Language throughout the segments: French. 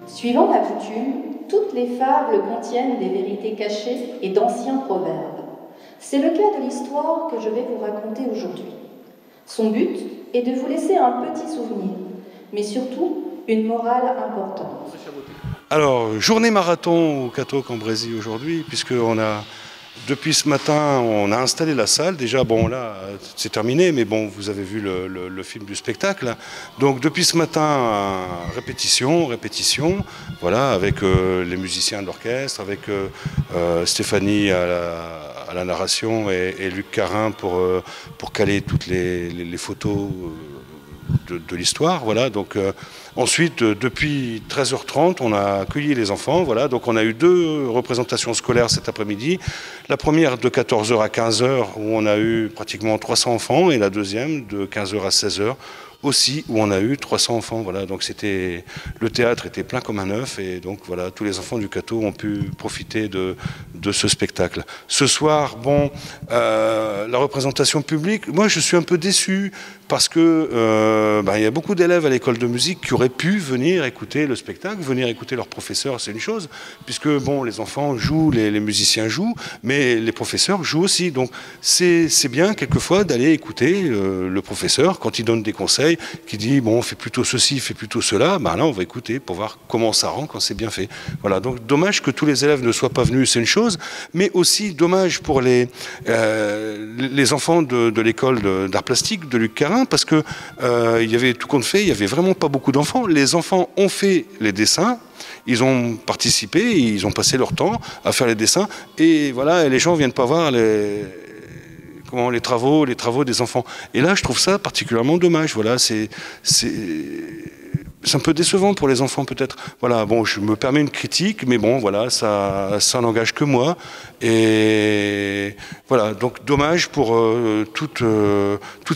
Suivant la coutume, toutes les fables contiennent des vérités cachées et d'anciens proverbes. C'est le cas de l'histoire que je vais vous raconter aujourd'hui. Son but est de vous laisser un petit souvenir, mais surtout une morale importante. Alors, journée marathon au Cateau-Cambrésis aujourd'hui, puisqu'on a, depuis ce matin, on a installé la salle. Déjà, bon, là, c'est terminé, mais bon, vous avez vu le film du spectacle. Donc, depuis ce matin, répétition, voilà, avec les musiciens de l'orchestre, avec Stéphanie à la narration et Luc Carin pour caler toutes les photos de l'histoire, voilà. Donc ensuite, depuis 13h30, on a accueilli les enfants, voilà. Donc on a eu 2 représentations scolaires cet après-midi. La première de 14h à 15h où on a eu pratiquement 300 enfants, et la deuxième de 15h à 16h aussi où on a eu 300 enfants, voilà. Donc le théâtre était plein comme un œuf, et donc voilà, tous les enfants du Cateau ont pu profiter de ce spectacle. Ce soir, bon, la représentation publique, moi je suis un peu déçu parce que il y a beaucoup d'élèves à l'école de musique qui auraient pu venir écouter le spectacle, venir écouter leur professeur, c'est une chose, puisque bon, les enfants jouent, les musiciens jouent, mais les professeurs jouent aussi. Donc c'est bien quelquefois d'aller écouter le professeur quand il donne des conseils, qui dit bon, fais plutôt ceci, fais plutôt cela. Ben là, on va écouter pour voir comment ça rend quand c'est bien fait. Voilà. Donc dommage que tous les élèves ne soient pas venus, c'est une chose, mais aussi dommage pour les enfants de l'école d'art plastique de Luc Carin, parce que il y avait tout compte fait, il y avait vraiment pas beaucoup d'enfants. Les enfants ont fait les dessins. Ils ont participé, ils ont passé leur temps à faire les dessins, et voilà, et les gens viennent pas voir les travaux des enfants. Et là, je trouve ça particulièrement dommage. Voilà, c'est un peu décevant pour les enfants peut-être. Voilà, bon, je me permets une critique, mais bon, voilà, ça n'engage que moi. Et voilà, donc dommage pour toute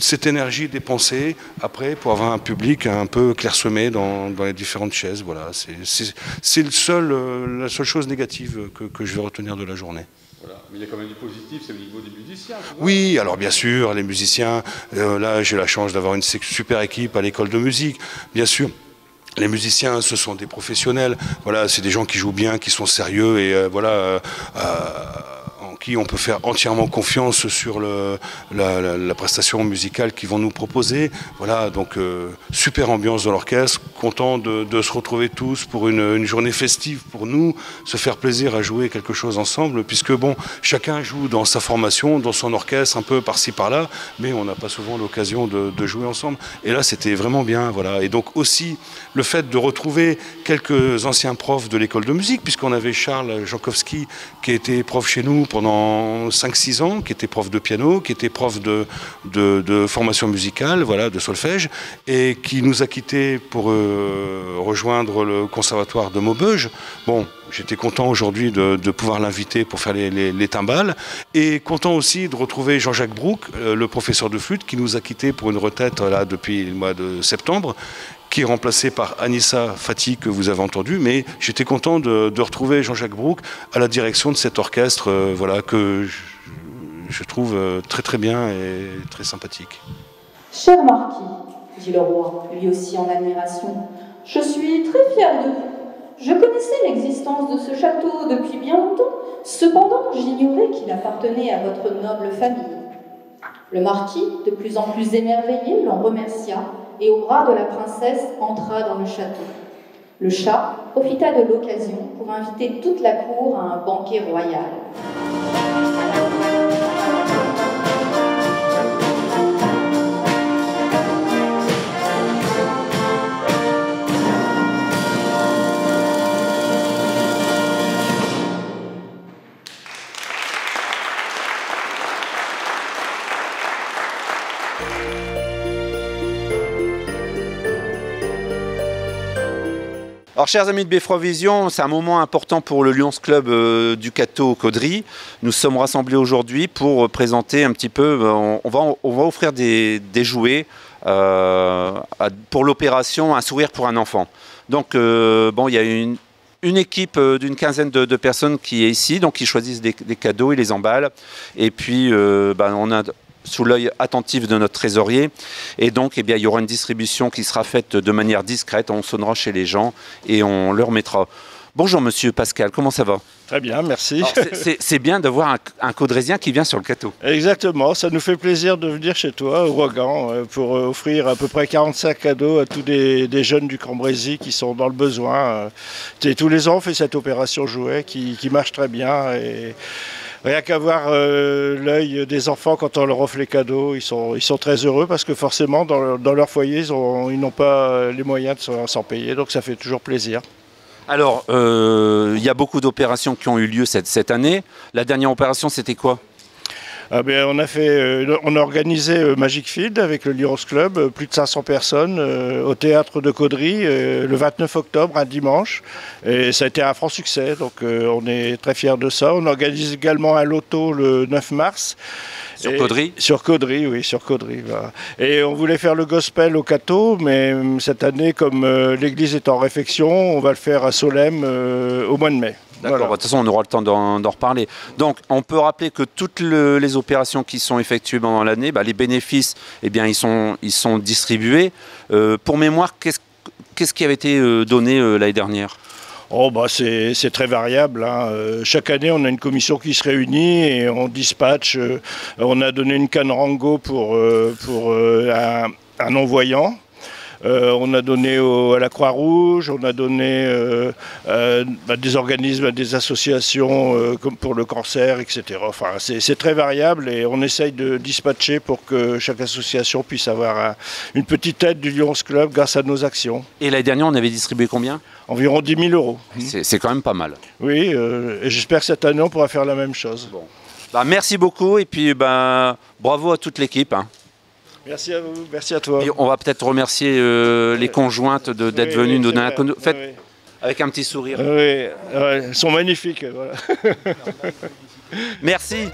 cette énergie dépensée après pour avoir un public un peu clairsemé dans les différentes chaises. Voilà, c'est la seule chose négative que je vais retenir de la journée. Voilà. Mais il y a quand même du positif, c'est au niveau des musiciens. Oui, alors bien sûr, les musiciens, là j'ai la chance d'avoir une super équipe à l'école de musique, bien sûr. Les musiciens, ce sont des professionnels, voilà, c'est des gens qui jouent bien, qui sont sérieux, et voilà, en qui on peut faire entièrement confiance sur la prestation musicale qu'ils vont nous proposer. Voilà, donc super ambiance dans l'orchestre, content de se retrouver tous pour une journée festive pour nous, se faire plaisir à jouer quelque chose ensemble, puisque bon, chacun joue dans sa formation, dans son orchestre, un peu par-ci par-là, mais on n'a pas souvent l'occasion de jouer ensemble. Et là, c'était vraiment bien, voilà. Et donc aussi, le fait de retrouver quelques anciens profs de l'école de musique, puisqu'on avait Charles Jankowski qui était prof chez nous pendant 5-6 ans, qui était prof de piano, qui était prof de formation musicale, voilà, de solfège, et qui nous a quittés pour rejoindre le conservatoire de Maubeuge. Bon, j'étais content aujourd'hui de pouvoir l'inviter pour faire les timbales, et content aussi de retrouver Jean-Jacques Brouck, le professeur de flûte, qui nous a quittés pour une retraite là, depuis le mois de septembre, qui est remplacé par Anissa Fati, que vous avez entendu, mais j'étais content de retrouver Jean-Jacques Brouck à la direction de cet orchestre, voilà, que je trouve très très bien et très sympathique. Cher marquis, dit le roi, lui aussi en admiration, je suis très fier de vous. Je connaissais l'existence de ce château depuis bien longtemps, cependant j'ignorais qu'il appartenait à votre noble famille. Le marquis, de plus en plus émerveillé, l'en remercia, et au bras de la princesse entra dans le château. Le chat profita de l'occasion pour inviter toute la cour à un banquet royal. Alors, chers amis de Beffroivision, c'est un moment important pour le Lions Club du Cateau-Caudry. Nous sommes rassemblés aujourd'hui pour présenter un petit peu, on va offrir des jouets pour l'opération Un sourire pour un enfant. Donc, bon, il y a une équipe d'une quinzaine de personnes qui est ici, donc ils choisissent des cadeaux, ils les emballent. Et puis, on a sous l'œil attentif de notre trésorier. Et donc, eh bien, il y aura une distribution qui sera faite de manière discrète. On sonnera chez les gens et on leur mettra. Bonjour Monsieur Pascal, comment ça va? Très bien, merci. C'est bien d'avoir un caudrésien qui vient sur le Cateau. Exactement, ça nous fait plaisir de venir chez toi, au Rogan, pour offrir à peu près 45 cadeaux à tous des jeunes du Cambrésis qui sont dans le besoin. Tous les ans, on fait cette opération jouet qui marche très bien. Et rien qu'à voir l'œil des enfants quand on leur offre les cadeaux, ils sont très heureux parce que forcément, dans leur foyer, ils n'ont pas les moyens de s'en payer, donc ça fait toujours plaisir. Alors, il y a beaucoup d'opérations qui ont eu lieu cette année. La dernière opération, c'était quoi? On a organisé Magic Field avec le Lions Club, plus de 500 personnes au théâtre de Caudry le 29 octobre, un dimanche. Et ça a été un franc succès, donc on est très fiers de ça. On organise également un loto le 9 mars. Sur Caudry? Sur Caudry, oui, sur Caudry. Voilà. Et on voulait faire le gospel au Cateau, mais cette année, comme l'église est en réfection, on va le faire à Solesmes au mois de mai. D'accord, Voilà. de toute façon on aura le temps d'en reparler. Donc on peut rappeler que toutes les opérations qui sont effectuées pendant l'année, les bénéfices, eh bien, ils sont distribués. Pour mémoire, qu'est-ce qui avait été donné l'année dernière? C'est très variable, hein. Chaque année, on a une commission qui se réunit et on dispatche. On a donné une canne Rango pour un non-voyant. On a donné à la Croix-Rouge, on a donné des organismes, des associations comme pour le cancer, etc. Enfin, c'est très variable et on essaye de dispatcher pour que chaque association puisse avoir une petite aide du Lions Club grâce à nos actions. Et l'année dernière, on avait distribué combien? Environ 10 000 euros. C'est quand même pas mal. Oui, et j'espère que cette année, on pourra faire la même chose. Bon. Merci beaucoup et puis bravo à toute l'équipe. Hein. Merci à vous, merci à toi. Et on va peut-être remercier les conjointes d'être venues nous donner un coup de... Faites avec un petit sourire. Oui, elles sont magnifiques. Voilà. Merci.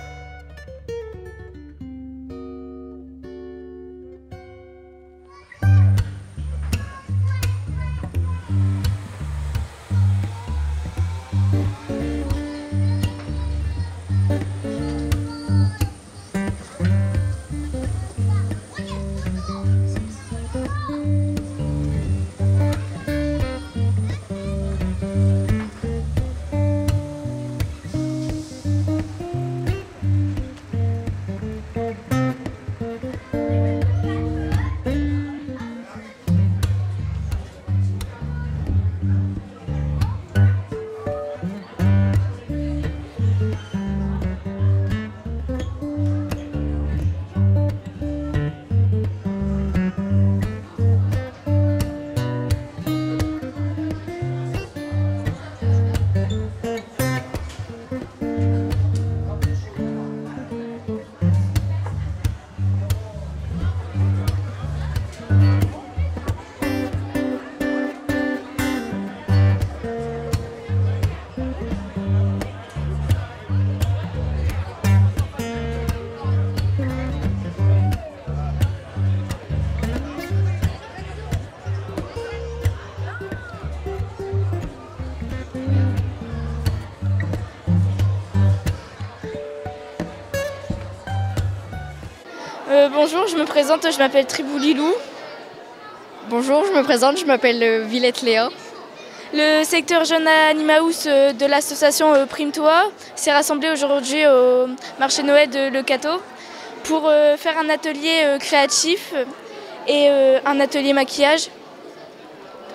Bonjour, je me présente, je m'appelle Triboulilou. Bonjour, je me présente, je m'appelle Villette Léa. Le secteur jeune Animaous de l'association Prime-toi s'est rassemblé aujourd'hui au marché Noël de Le Cateau pour faire un atelier créatif et un atelier maquillage.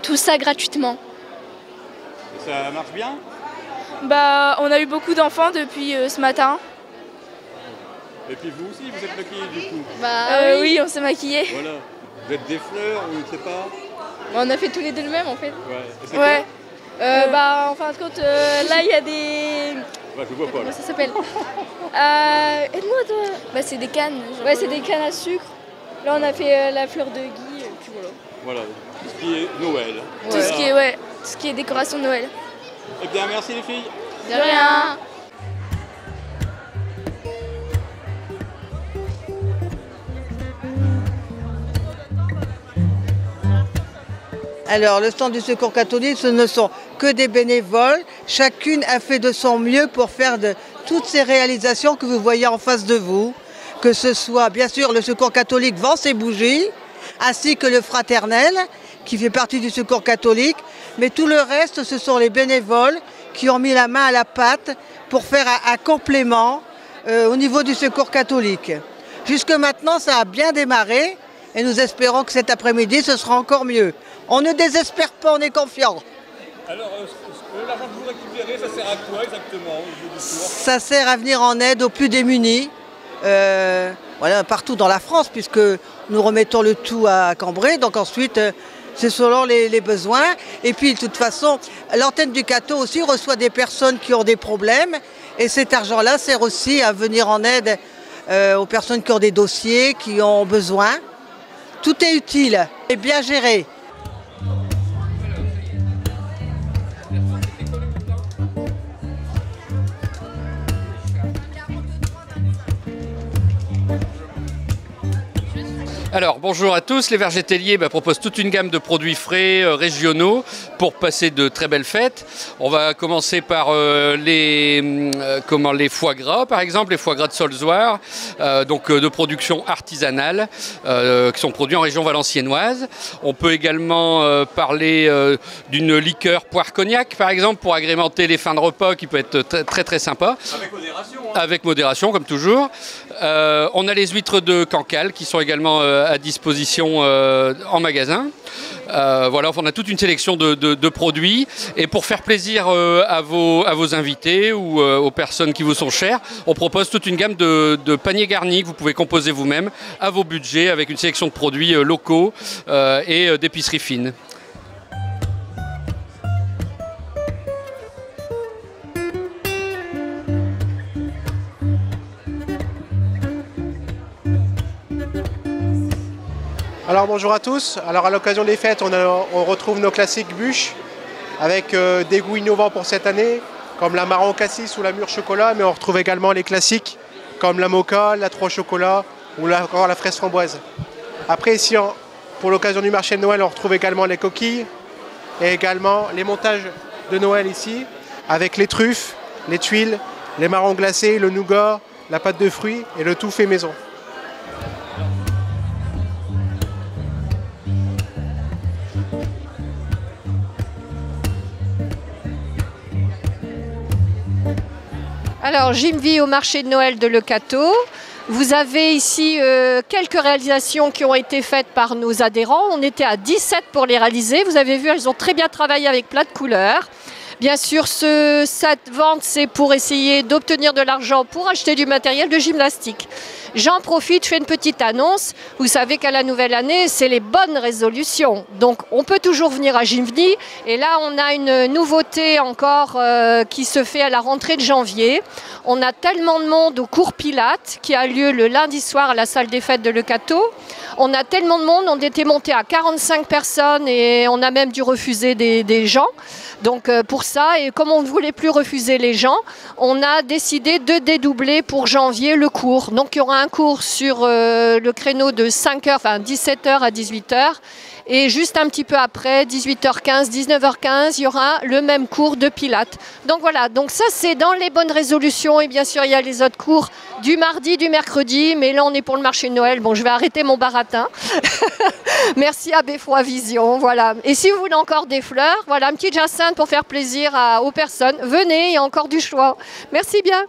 Tout ça gratuitement. Et ça marche bien? On a eu beaucoup d'enfants depuis ce matin. Et puis vous aussi, vous êtes maquillés du coup? Oui, on s'est maquillés. Voilà. Vous êtes des fleurs ou je ne sais pas? On a fait tous les deux le même en fait. Ouais. Et c'est Ouais. En fin de compte, là il y a des... Ouais, je vois pas. Comment ça s'appelle? Aide-moi toi. C'est des cannes. Ouais, c'est des cannes à sucre. Là on a fait la fleur de gui, puis voilà. Voilà. Tout ce qui est Noël. Tout ce qui est, ouais. ce qui est décoration de Noël. Eh bien, merci les filles. De rien. Alors, le Centre du Secours catholique, ce ne sont que des bénévoles. Chacune a fait de son mieux pour faire de toutes ces réalisations que vous voyez en face de vous. Que ce soit, bien sûr, le Secours catholique vend ses bougies, ainsi que le Fraternel, qui fait partie du Secours catholique. Mais tout le reste, ce sont les bénévoles qui ont mis la main à la pâte pour faire un complément au niveau du Secours catholique. Jusque maintenant, ça a bien démarré et nous espérons que cet après-midi, ce sera encore mieux. On ne désespère pas, on est confiant. Alors, l'argent que vous récupérez, ça sert à quoi exactement au niveau du secours? Ça sert à venir en aide aux plus démunis, voilà, partout dans la France, puisque nous remettons le tout à Cambrai. Donc ensuite, c'est selon les besoins. Et puis, de toute façon, l'antenne du Cateau aussi reçoit des personnes qui ont des problèmes. Et cet argent-là sert aussi à venir en aide aux personnes qui ont des dossiers, qui ont besoin. Tout est utile et bien géré. Alors bonjour à tous, les Vergers Tellier proposent toute une gamme de produits frais régionaux pour passer de très belles fêtes. On va commencer par les foie gras par exemple, les foie gras de Solzoir, donc de production artisanale, qui sont produits en région valenciennoise. On peut également parler d'une liqueur poire-cognac par exemple pour agrémenter les fins de repas qui peut être très très sympa. Avec modération. Avec modération comme toujours. On a les huîtres de Cancale qui sont également à disposition en magasin. Voilà, on a toute une sélection de produits. Et pour faire plaisir à vos invités ou aux personnes qui vous sont chères, on propose toute une gamme de paniers garnis que vous pouvez composer vous-même à vos budgets avec une sélection de produits locaux et d'épicerie fine. Alors bonjour à tous, alors à l'occasion des fêtes on retrouve nos classiques bûches avec des goûts innovants pour cette année comme la marron cassis ou la mûre chocolat, mais on retrouve également les classiques comme la mocha, la 3 chocolat ou encore la fraise framboise. Après ici pour l'occasion du marché de Noël on retrouve également les coquilles et également les montages de Noël ici avec les truffes, les tuiles, les marrons glacés, le nougat, la pâte de fruits et le tout fait maison. Alors, Jim vis au marché de Noël de Le Cateau. Vous avez ici quelques réalisations qui ont été faites par nos adhérents. On était à 17 pour les réaliser. Vous avez vu, elles ont très bien travaillé avec plein de couleurs. Bien sûr, cette vente, c'est pour essayer d'obtenir de l'argent pour acheter du matériel de gymnastique. J'en profite, je fais une petite annonce. Vous savez qu'à la nouvelle année, c'est les bonnes résolutions. Donc, on peut toujours venir à Gymvny. Et là, on a une nouveauté encore qui se fait à la rentrée de janvier. On a tellement de monde au cours Pilates qui a lieu le lundi soir à la salle des fêtes de Le Cateau. On a tellement de monde, on était monté à 45 personnes et on a même dû refuser des gens. Donc pour ça, et comme on ne voulait plus refuser les gens, on a décidé de dédoubler pour janvier le cours. Donc il y aura un cours sur le créneau de 5h, enfin 17h à 18h. Et juste un petit peu après, 18h15, 19h15, il y aura le même cours de Pilates. Donc voilà, donc ça c'est dans les bonnes résolutions. Et bien sûr, il y a les autres cours du mardi, du mercredi. Mais là, on est pour le marché de Noël. Bon, je vais arrêter mon baratin. Merci à Beffroi Vision. Voilà. Et si vous voulez encore des fleurs, voilà, un petit jacinthe pour faire plaisir aux personnes. Venez, il y a encore du choix. Merci bien.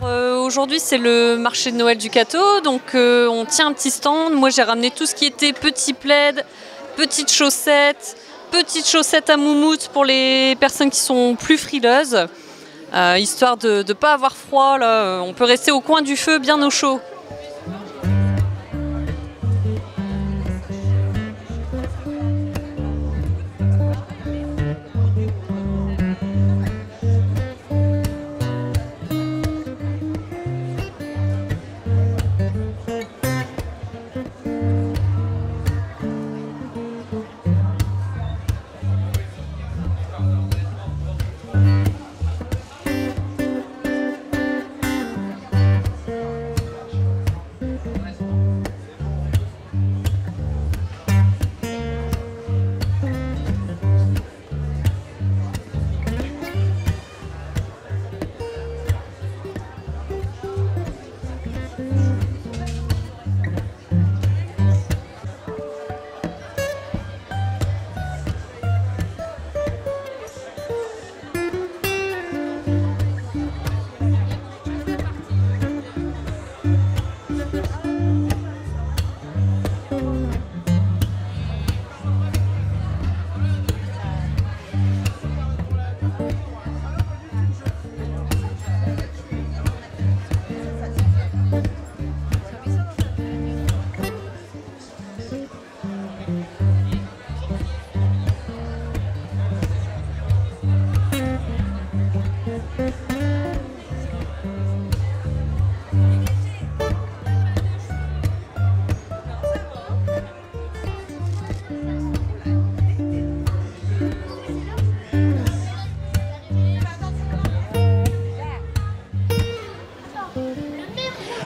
Aujourd'hui c'est le marché de Noël du Cateau, donc on tient un petit stand. Moi j'ai ramené tout ce qui était petits plaids, petites chaussettes à moumoute pour les personnes qui sont plus frileuses, histoire de ne pas avoir froid. Là. On peut rester au coin du feu bien au chaud.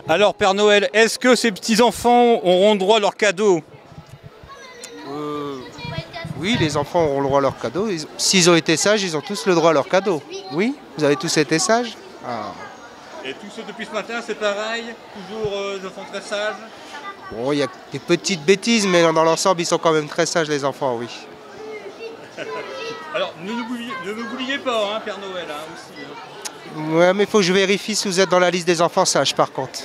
Alors, Père Noël, est-ce que ces petits-enfants auront droit à leurs cadeaux? Oui, les enfants auront le droit à leurs cadeaux. S'ils ont été sages, ils ont tous le droit à leurs cadeaux. Oui, vous avez tous été sages? Et tous ceux depuis ce matin, c'est pareil? Toujours des enfants très sages? Bon, il y a des petites bêtises, mais dans l'ensemble, ils sont quand même très sages, les enfants, oui. Alors, ne m'oubliez pas, hein, Père Noël, hein, aussi. Hein. Ouais, mais il faut que je vérifie si vous êtes dans la liste des enfants sages, par contre.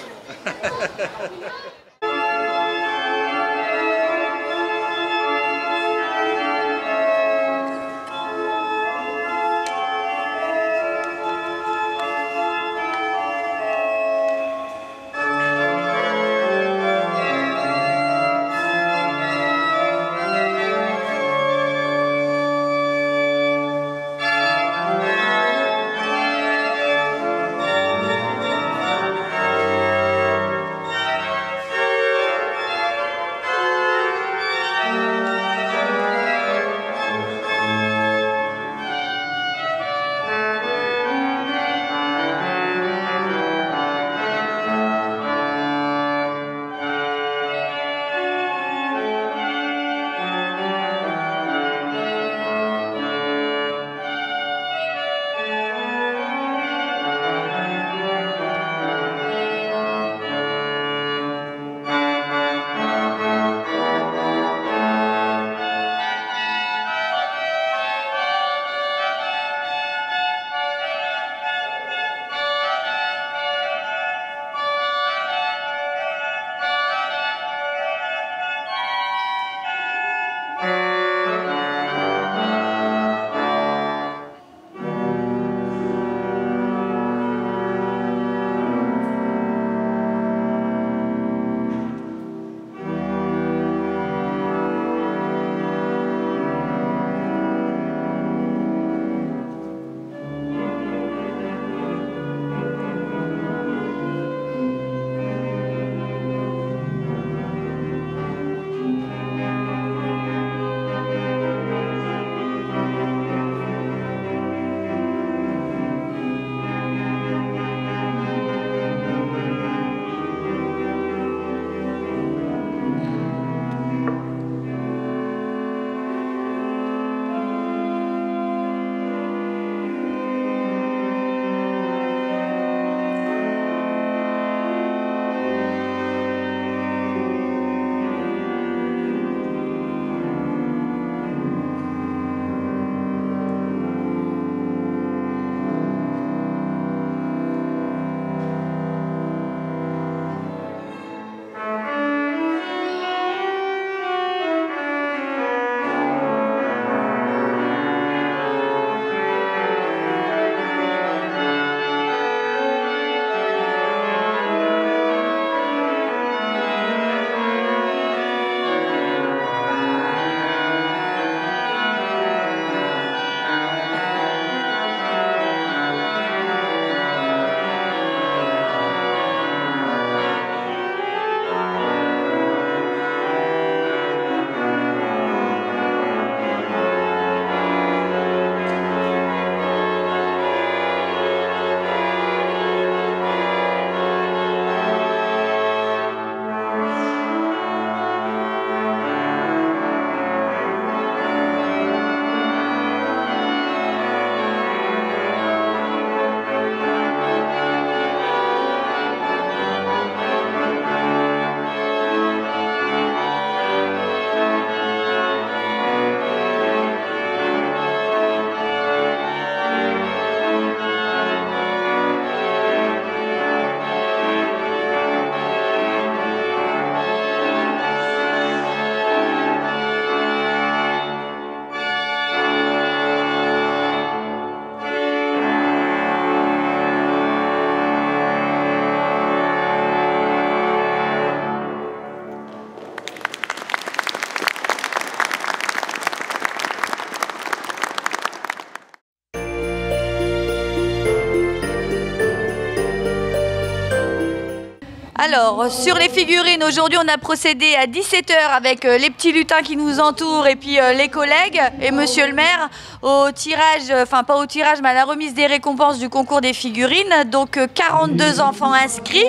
Alors, sur les figurines, aujourd'hui, on a procédé à 17h avec les petits lutins qui nous entourent et puis les collègues et monsieur le maire au tirage, enfin pas au tirage, mais à la remise des récompenses du concours des figurines. Donc 42 enfants inscrits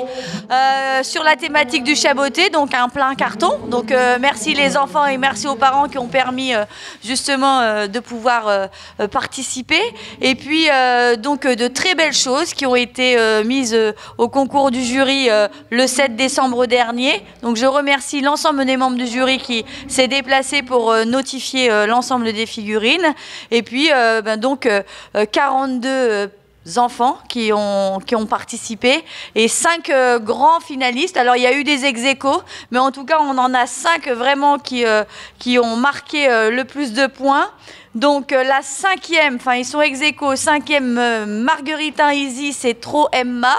sur la thématique du chaboté, donc un plein carton. Donc merci les enfants et merci aux parents qui ont permis justement de pouvoir participer. Et puis donc de très belles choses qui ont été mises au concours du jury le 7 décembre dernier. Donc je remercie l'ensemble des membres du jury qui s'est déplacé pour notifier l'ensemble des figurines. Et puis donc 42 enfants qui ont participé et 5 grands finalistes. Alors il y a eu des ex-aequo, mais en tout cas on en a 5 vraiment qui ont marqué le plus de points. Donc la 5e, enfin ils sont ex-aequo, 5e Margueritin Easy, c'est Trop Emma.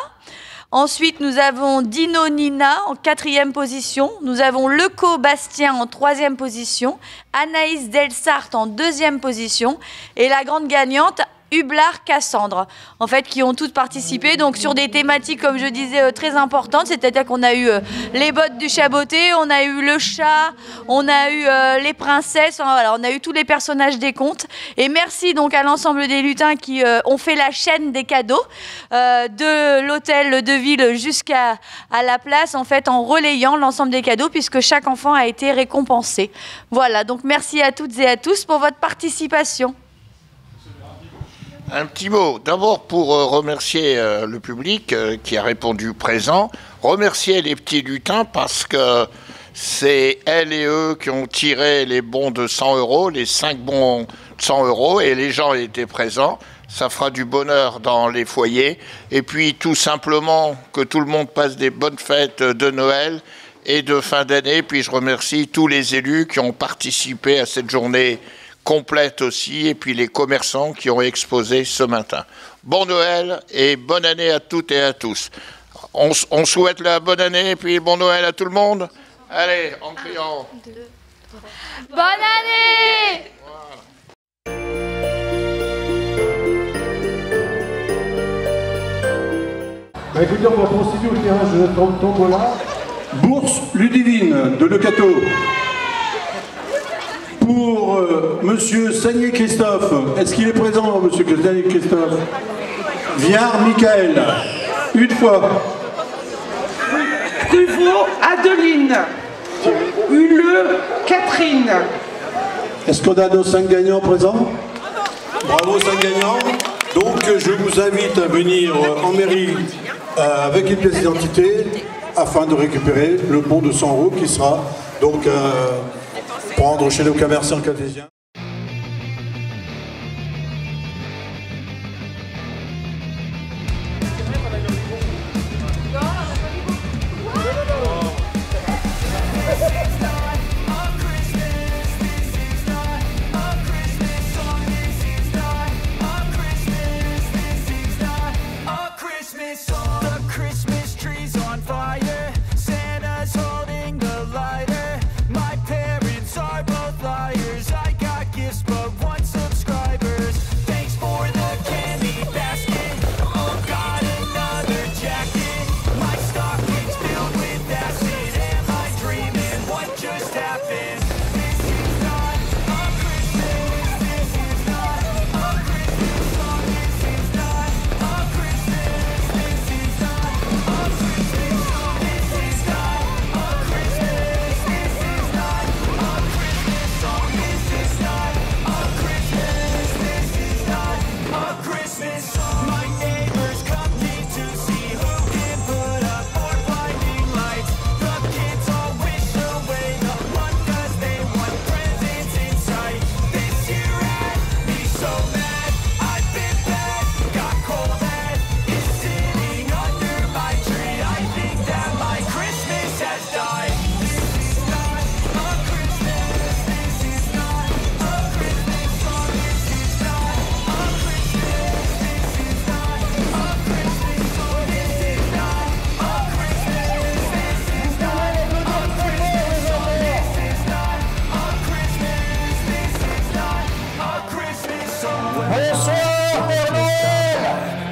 Ensuite, nous avons Dino Nina en 4e position. Nous avons Leco Bastien en 3e position. Anaïs Delsart en 2e position. Et la grande gagnante, Hublar Cassandre, en fait, qui ont toutes participé, donc sur des thématiques, comme je disais, très importantes, c'est-à-dire qu'on a eu les bottes du chaboté, on a eu le chat, on a eu les princesses, voilà, on a eu tous les personnages des contes. Et merci donc à l'ensemble des lutins qui ont fait la chaîne des cadeaux, de l'hôtel de ville jusqu'à la place, en fait, en relayant l'ensemble des cadeaux, puisque chaque enfant a été récompensé. Voilà, donc merci à toutes et à tous pour votre participation. Un petit mot, d'abord pour remercier le public qui a répondu présent, remercier les petits lutins parce que c'est elles et eux qui ont tiré les bons de 100 €, les 5 bons de 100 € et les gens étaient présents. Ça fera du bonheur dans les foyers et puis tout simplement que tout le monde passe des bonnes fêtes de Noël et de fin d'année. Puis je remercie tous les élus qui ont participé à cette journée complète aussi, et puis les commerçants qui ont exposé ce matin. Bon Noël et bonne année à toutes et à tous. On souhaite la bonne année et puis bon Noël à tout le monde. Allez, en criant. 1, 2, 3. Bonne année! Bah écoutez, on va procéder au tirage de notre tombola. Bourse Ludivine de Le Cateau. Pour Monsieur Sagné Christophe. Est-ce qu'il est présent, Monsieur Sagné Christophe? Viard Michael. Une fois. Pruvot Adeline. Huleux Catherine. Est-ce qu'on a nos 5 gagnants présents? Bravo 5 gagnants. Donc je vous invite à venir en mairie avec une pièce d'identité afin de récupérer le bon de 100 € qui sera donc prendre chez le commerçant cartésien.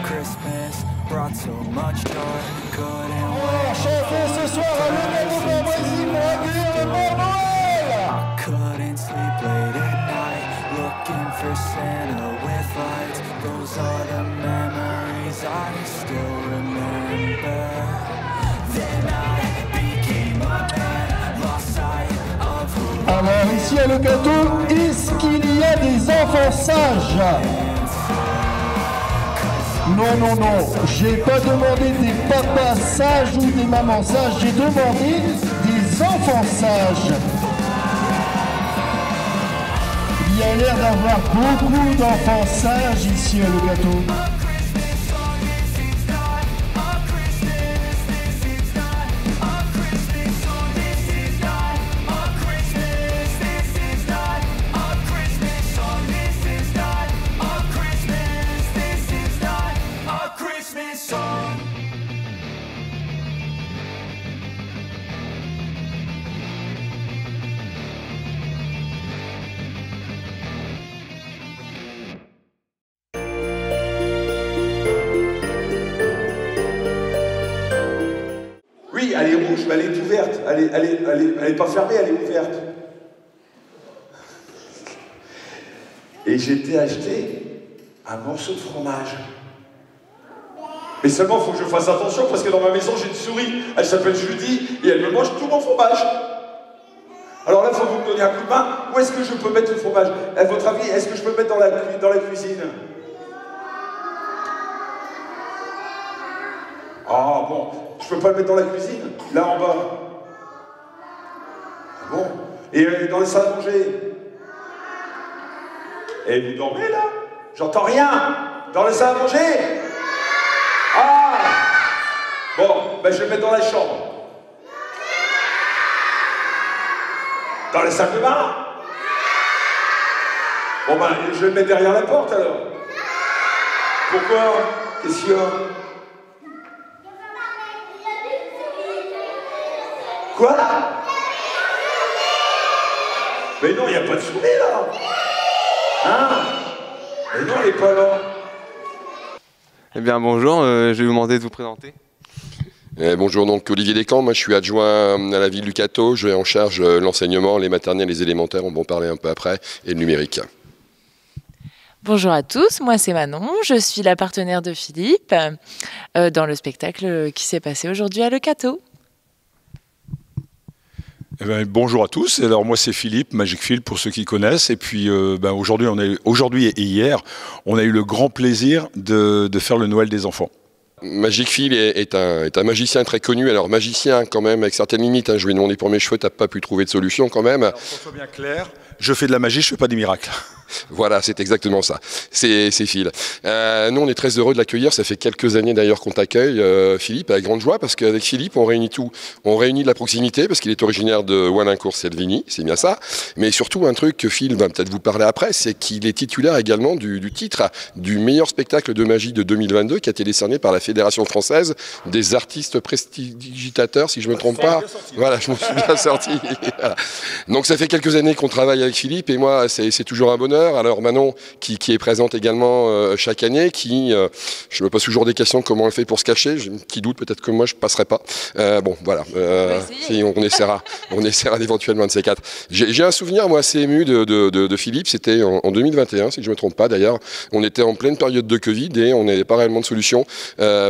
Christmas brought so much joy, good and well. chanter ce soir à l'honneur de Brésil pour accueillir le Père Noël. Couldn't sleep late at night, looking for Santa with lights. Those are the memories I still remember. Then I became a man, lost sight of who. Alors ici à Le Cateau, est-ce qu'il y a des enfants sages? Non, non, non, j'ai pas demandé des papas sages ou des mamans sages, j'ai demandé des enfants sages. Il y a l'air d'avoir beaucoup d'enfants sages ici à Le Cateau. Oui, elle est rouge, mais elle est ouverte. Elle est pas fermée, elle est ouverte. Et j'ai été acheter un morceau de fromage. Mais seulement, il faut que je fasse attention parce que dans ma maison, j'ai une souris. Elle s'appelle Judy et elle me mange tout mon fromage. Alors là, il faut que vous me donniez un coup de main. Où est-ce que je peux mettre le fromage? À votre avis, est-ce que je peux le mettre dans la cuisine? Ah bon, je peux pas le mettre dans la cuisine? Là en bas. Ah bon? Et dans les salles à manger? Et vous dormez là? J'entends rien! Dans les salles à manger? Ah! Bon, ben je vais le mettre dans la chambre. Dans les salles de bain? Bon ben, je vais le mettre derrière la porte alors. Pourquoi? Qu'est-ce qu'il y a? Quoi? Mais non, il n'y a pas de souris là! Hein? Mais non, il n'est pas là! Eh bien bonjour, je vais vous demander de vous présenter. Bonjour, donc Olivier Descamps, moi je suis adjoint à la ville du Cateau, j'ai en charge l'enseignement, les maternelles, les élémentaires, on va en parler un peu après, et le numérique. Bonjour à tous, moi c'est Manon, je suis la partenaire de Philippe dans le spectacle qui s'est passé aujourd'hui à Le Cateau. Eh bien, bonjour à tous, alors moi c'est Philippe, Magic Phil pour ceux qui connaissent, et puis aujourd'hui et hier, on a eu le grand plaisir de faire le Noël des enfants. Magic Phil est un magicien très connu, alors magicien quand même avec certaines limites, hein. Je lui ai demandé pour mes cheveux, t'as pas pu trouver de solution quand même. Alors, pour que ce soit bien clair, je fais de la magie, je fais pas des miracles. Voilà, c'est exactement ça, c'est Phil. Nous on est très heureux de l'accueillir, ça fait quelques années d'ailleurs qu'on t'accueille Philippe, avec grande joie, parce qu'avec Philippe on réunit tout. On réunit de la proximité, parce qu'il est originaire de Wallincourt-Selvigny, c'est bien ça, mais surtout un truc que Phil va peut-être vous parler après, c'est qu'il est titulaire également du titre du meilleur spectacle de magie de 2022, qui a été décerné par la Fédération française des artistes prestigitateurs, si je ne me trompe pas. Voilà, je me suis bien sorti. Voilà. Donc ça fait quelques années qu'on travaille avec Philippe, et moi c'est toujours un bonheur. Alors Manon, qui est présente également chaque année, je me pose toujours des questions, comment elle fait pour se cacher, j'ai un petit doute, peut-être que moi je passerai pas. Bon, voilà, on essaiera éventuellement de ces quatre. J'ai un souvenir, moi, assez ému de Philippe, c'était en 2021, si je ne me trompe pas d'ailleurs. On était en pleine période de Covid et on n'avait pas réellement de solution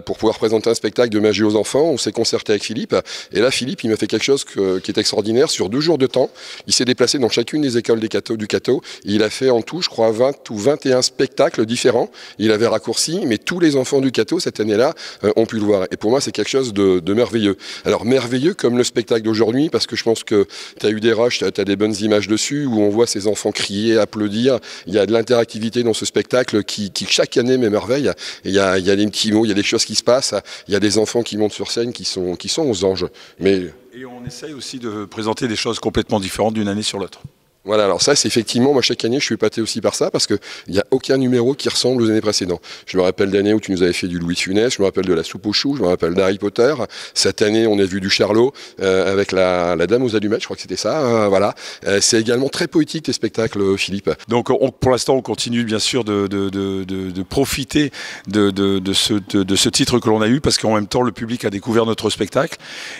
pour pouvoir présenter un spectacle de magie aux enfants. On s'est concerté avec Philippe, et là Philippe, il m'a fait quelque chose qui est extraordinaire. Sur 2 jours de temps, il s'est déplacé dans chacune des écoles du Cateau, et il a fait en tout, je crois, 20 ou 21 spectacles différents. Il avait raccourci, mais tous les enfants du Cateau, cette année-là, ont pu le voir. Et pour moi, c'est quelque chose de merveilleux. Alors, merveilleux comme le spectacle d'aujourd'hui, parce que je pense que tu as eu des rushs, tu as des bonnes images dessus, où on voit ces enfants crier, applaudir. Il y a de l'interactivité dans ce spectacle qui chaque année m'émerveille. Il y a des petits mots, il y a des choses qui se passent. Il y a des enfants qui montent sur scène qui sont aux anges. Mais... Et on essaye aussi de présenter des choses complètement différentes d'une année sur l'autre. Voilà, alors ça, c'est effectivement, moi chaque année, je suis épaté aussi par ça, parce qu'il n'y a aucun numéro qui ressemble aux années précédentes. Je me rappelle d'années où tu nous avais fait du Louis de Funès, je me rappelle de la soupe aux choux, je me rappelle d'Harry Potter. Cette année, on a vu du Charlot avec la Dame aux allumettes, je crois que c'était ça. Voilà. C'est également très poétique tes spectacles, Philippe. Donc pour l'instant, on continue bien sûr de profiter de ce titre que l'on a eu, parce qu'en même temps, le public a découvert notre spectacle.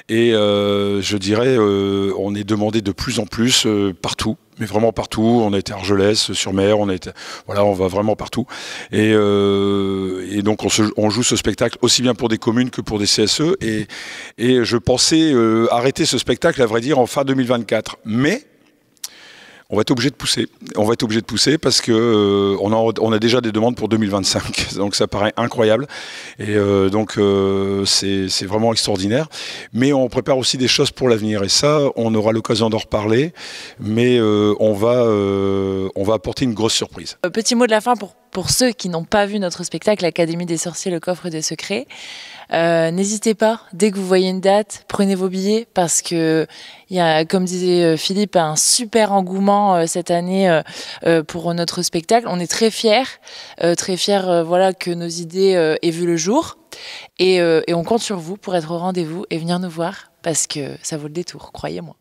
Et je dirais, on est demandé de plus en plus partout. Mais vraiment partout. On a été à Argelès-sur-Mer, on va vraiment partout. Et donc on joue ce spectacle aussi bien pour des communes que pour des CSE. Et je pensais arrêter ce spectacle, à vrai dire, en fin 2024. Mais on va être obligé de pousser. On va être obligé de pousser parce que on a déjà des demandes pour 2025. Donc ça paraît incroyable. Et donc c'est vraiment extraordinaire. Mais on prépare aussi des choses pour l'avenir. Et ça, on aura l'occasion d'en reparler. Mais on va apporter une grosse surprise. Petit mot de la fin pour ceux qui n'ont pas vu notre spectacle, l'Académie des sorciers, le coffre des secrets. N'hésitez pas, dès que vous voyez une date, prenez vos billets parce que il y a, comme disait Philippe, un super engouement cette année pour notre spectacle. On est très fiers voilà, que nos idées aient vu le jour et on compte sur vous pour être au rendez-vous et venir nous voir parce que ça vaut le détour, croyez-moi.